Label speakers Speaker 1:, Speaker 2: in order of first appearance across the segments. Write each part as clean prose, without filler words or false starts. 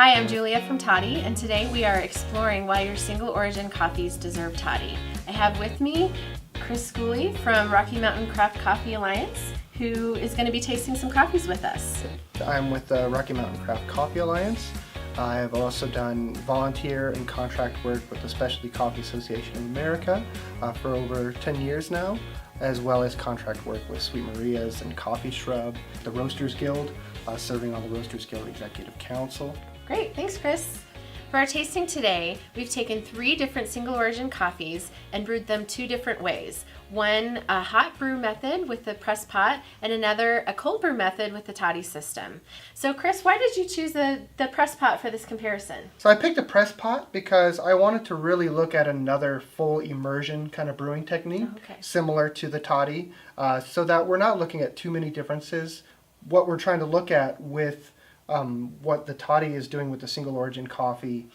Speaker 1: Hi, I'm Julia from Toddy, and today we are exploring why your single origin coffees deserve Toddy. I have with me Chris Schooley from Rocky Mountain Craft Coffee Alliance, who is going to be tasting some coffees with us.
Speaker 2: I'm with the Rocky Mountain Craft Coffee Alliance. I've also done volunteer and contract work with the Specialty Coffee Association of America for over 10 years now, as well as contract work with Sweet Maria's and Coffee Shrub, the Roasters Guild, serving on the Roasters Guild Executive Council.
Speaker 1: Great, thanks Chris. For our tasting today, we've taken 3 different single origin coffees and brewed them 2 different ways. One, a hot brew method with the press pot, and another, a cold brew method with the Toddy system. So Chris, why did you choose the press pot for this comparison?
Speaker 2: So I picked a press pot because I wanted to really look at another full immersion kind of brewing technique, similar to the Toddy, so that we're not looking at too many differences. What we're trying to look at with what the Toddy is doing with the single origin coffee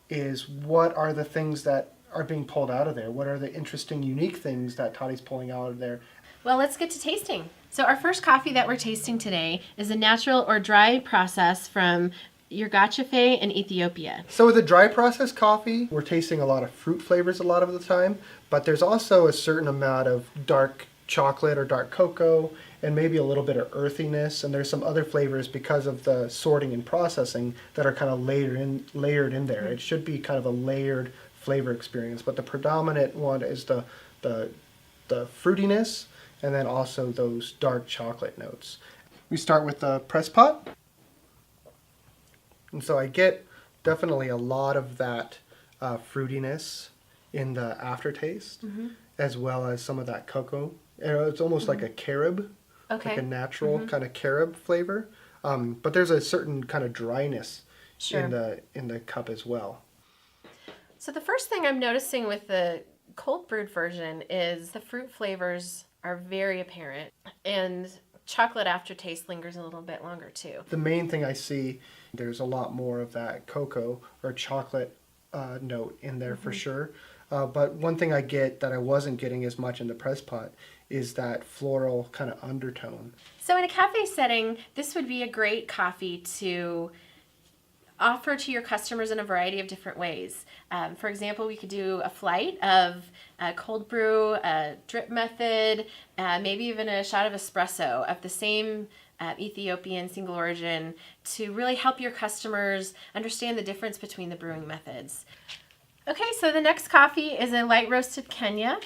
Speaker 2: is what are the things that are being pulled out of there? What are the interesting, unique things that Toddy's pulling out of there?
Speaker 1: Well, let's get to tasting. So our first coffee that we're tasting today is a natural or dry process from Yergachefe in Ethiopia.
Speaker 2: So with a dry process coffee, we're tasting a lot of fruit flavors a lot of the time, but there's also a certain amount of dark chocolate or dark cocoa and maybe a little bit of earthiness, and there's some other flavors because of the sorting and processing that are kind of layered in there. It should be kind of a layered flavor experience, but the predominant one is the fruitiness and then also those dark chocolate notes. We start with the press pot, and so I get definitely a lot of that fruitiness in the aftertaste, as well as some of that cocoa. It's almost like a carob, like a natural kind of carob flavor, but there's a certain kind of dryness in the cup as well.
Speaker 1: So the first thing I'm noticing with the cold brewed version is the fruit flavors are very apparent, and chocolate aftertaste lingers a little bit longer too.
Speaker 2: The main thing I see, there's a lot more of that cocoa or chocolate note in there for sure. But one thing I get that I wasn't getting as much in the press pot is that floral kind of undertone.
Speaker 1: So in a cafe setting, this would be a great coffee to offer to your customers in a variety of different ways. For example, we could do a flight of cold brew, a drip method, maybe even a shot of espresso of the same Ethiopian single origin to really help your customers understand the difference between the brewing methods. Okay, so the next coffee is a light roasted Kenya.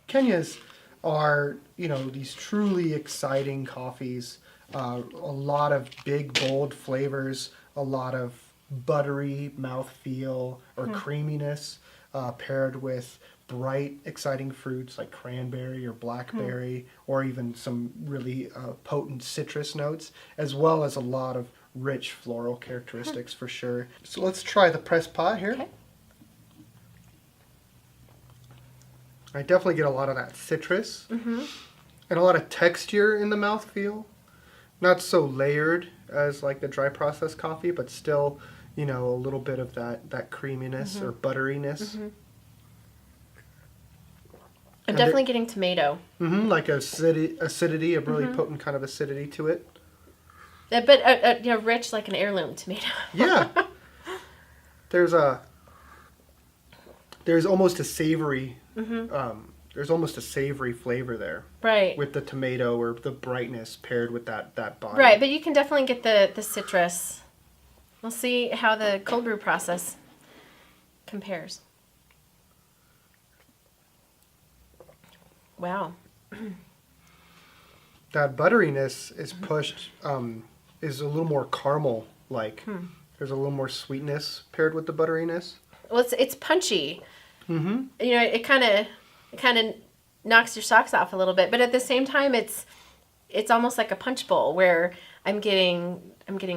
Speaker 2: Kenyas are, these truly exciting coffees. A lot of big, bold flavors, a lot of buttery mouthfeel or creaminess paired with bright, exciting fruits like cranberry or blackberry, or even some really potent citrus notes, as well as a lot of rich floral characteristics for sure. So let's try the press pot here.
Speaker 1: Okay.
Speaker 2: I definitely get a lot of that citrus and a lot of texture in the mouthfeel. Not so layered as like the dry process coffee, but still, a little bit of that creaminess or butteriness.
Speaker 1: I'm definitely getting tomato.
Speaker 2: Like acidity, a really potent kind of acidity to it.
Speaker 1: But rich like an heirloom tomato.
Speaker 2: Yeah. There's almost a savory there's almost a savory flavor there.
Speaker 1: Right.
Speaker 2: With the tomato or the brightness paired with that body.
Speaker 1: Right, but you can definitely get the citrus. We'll see how the cold brew process compares. Wow.
Speaker 2: That butteriness is pushed, is a little more caramel-like. There's a little more sweetness paired with the butteriness.
Speaker 1: Well, it's punchy. It kind of knocks your socks off a little bit, but at the same time, it's almost like a punch bowl where I'm getting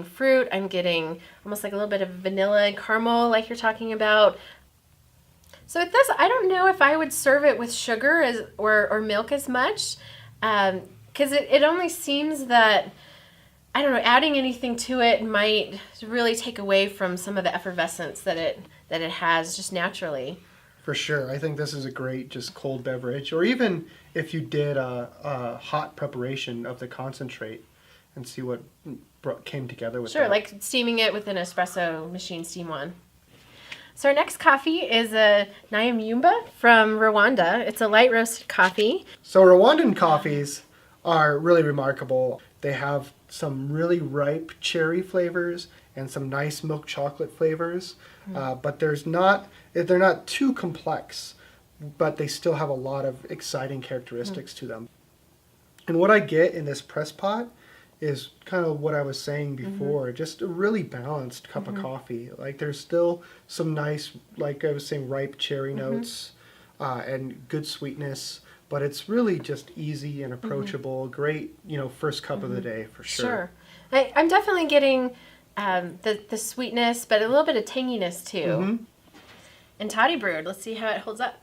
Speaker 1: fruit. I'm getting almost like a little bit of vanilla and caramel, like you're talking about. So with this, I don't know if I would serve it with sugar or milk as much, because it only seems that, I don't know, adding anything to it might really take away from some of the effervescence that it has just naturally.
Speaker 2: For sure. I think this is a great just cold beverage, or even if you did a hot preparation of the concentrate and see what came together with
Speaker 1: Sure,
Speaker 2: that.
Speaker 1: like steaming it with an espresso machine steam one. So our next coffee is a Nyamyumba from Rwanda. It's a light roasted coffee.
Speaker 2: So Rwandan coffees are really remarkable. They have some really ripe cherry flavors and some nice milk chocolate flavors, but they're not too complex, but they still have a lot of exciting characteristics to them. And what I get in this press pot is kind of what I was saying before, just a really balanced cup of coffee. Like there's still some nice, like I was saying, ripe cherry notes and good sweetness, but it's really just easy and approachable. Great, first cup of the day for sure.
Speaker 1: Sure. I'm definitely getting the sweetness, but a little bit of tanginess too. And Toddy Brewed, let's see how it holds up.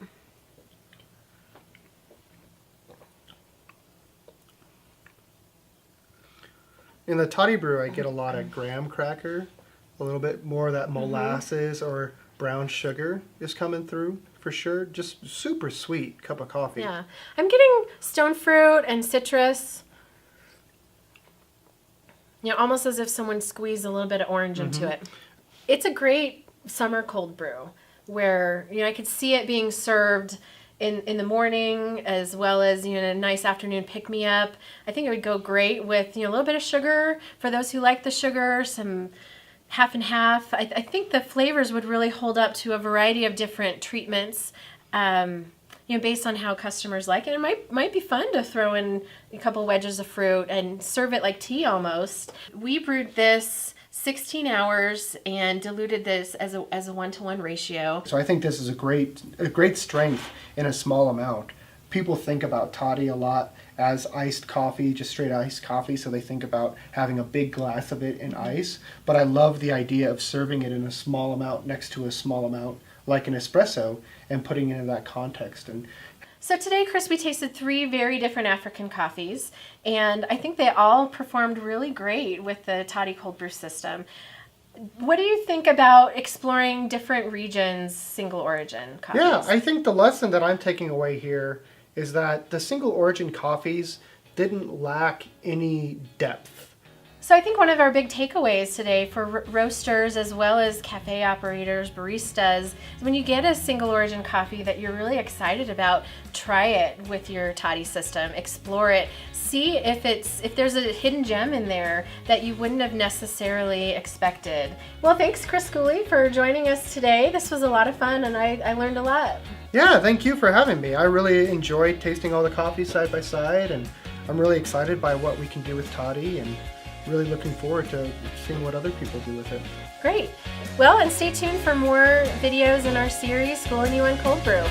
Speaker 2: In the Toddy Brew, I get a lot of graham cracker, a little bit more of that molasses or brown sugar is coming through for sure. Just super sweet cup of coffee.
Speaker 1: Yeah. I'm getting stone fruit and citrus. Almost as if someone squeezed a little bit of orange into it. It's a great summer cold brew where, I could see it being served in the morning as well as, a nice afternoon pick-me-up. I think it would go great with, a little bit of sugar for those who like the sugar, some half and half. I think the flavors would really hold up to a variety of different treatments, based on how customers like it. It might be fun to throw in a couple wedges of fruit and serve it like tea almost. We brewed this 16 hours and diluted this as a 1-to-1 ratio.
Speaker 2: So I think this is a great strength in a small amount. People think about toddy a lot as iced coffee, just straight iced coffee, so they think about having a big glass of it in ice. But I love the idea of serving it in a small amount next to a small amount, like an espresso, and putting it in that context. And
Speaker 1: so today, Chris, we tasted 3 very different African coffees, and I think they all performed really great with the Toddy cold brew system. What do you think about exploring different regions' single origin coffees?
Speaker 2: yeah, I think the lesson that I'm taking away here is that the single origin coffees didn't lack any depth.
Speaker 1: So I think one of our big takeaways today for roasters as well as cafe operators, baristas, is when you get a single origin coffee that you're really excited about, try it with your toddy system, explore it, see if there's a hidden gem in there that you wouldn't have necessarily expected. Well, thanks Chris Schooley for joining us today. This was a lot of fun and I learned a lot.
Speaker 2: Yeah, thank you for having me. I really enjoyed tasting all the coffees side by side, and I'm really excited by what we can do with toddy and really looking forward to seeing what other people do with it.
Speaker 1: Great. Well, and stay tuned for more videos in our series, Schooling You on Cold Brew.